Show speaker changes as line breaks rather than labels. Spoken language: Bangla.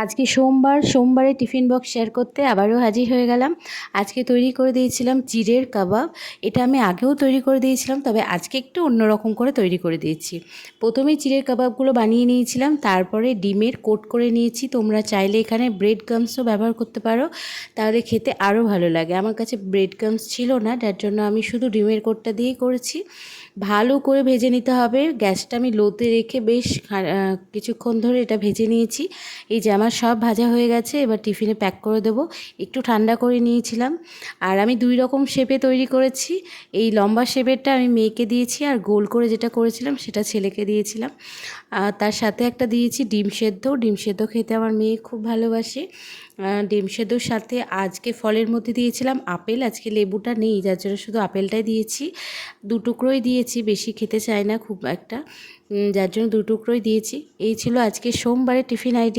আজকে সোমবারে টিফিন বক্স শেয়ার করতে আবারও হাজির হয়ে গেলাম। আজকে তৈরি করে দিয়েছিলাম চিড়ের কাবাব। এটা আমি আগেও তৈরি করে দিয়েছিলাম, তবে আজকে একটু অন্যরকম করে তৈরি করে দিয়েছি। প্রথমেই চিড়ের কাবাবগুলো বানিয়ে নিয়েছিলাম, তারপরে ডিমের কোট করে নিয়েছি। তোমরা চাইলে এখানে ব্রেড গামসও ব্যবহার করতে পারো, তাহলে খেতে আরও ভালো লাগে। আমার কাছে ব্রেড গামস ছিল না, যার জন্য আমি শুধু ডিমের কোটটা দিয়েই করেছি। ভালো করে ভেজে নিতে হবে। গ্যাসটা আমি লোতে রেখে বেশ কিছুক্ষণ ধরে এটা ভেজে নিয়েছি। এই যে আমার সব ভাজা হয়ে গেছে, এবার টিফিনে প্যাক করে দেবো। একটু ঠান্ডা করে নিয়েছিলাম। আর আমি 2 রকম শেপে তৈরি করেছি। এই লম্বা শেপেরটা আমি মেয়েকে দিয়েছি, আর গোল করে যেটা করেছিলাম সেটা ছেলেকে দিয়েছিলাম। আর তার সাথে একটা দিয়েছি ডিম সেদ্ধ। ডিম সেদ্ধ খেতে আমার মেয়ে খুব ভালোবাসে। ডিম সেদ্ধর সাথে আজকে ফলের মধ্যে দিয়েছিলাম আপেল। আজকে লেবুটা নেই, যার জন্য শুধু আপেলটাই দিয়েছি। 2 টুকরোই দিয়েছি, বেশি খেতে চায় না খুব একটা, যার জন্য 2 টুকরোই দিয়েছি। এই ছিল আজকে সোমবারের টিফিন আইটেম।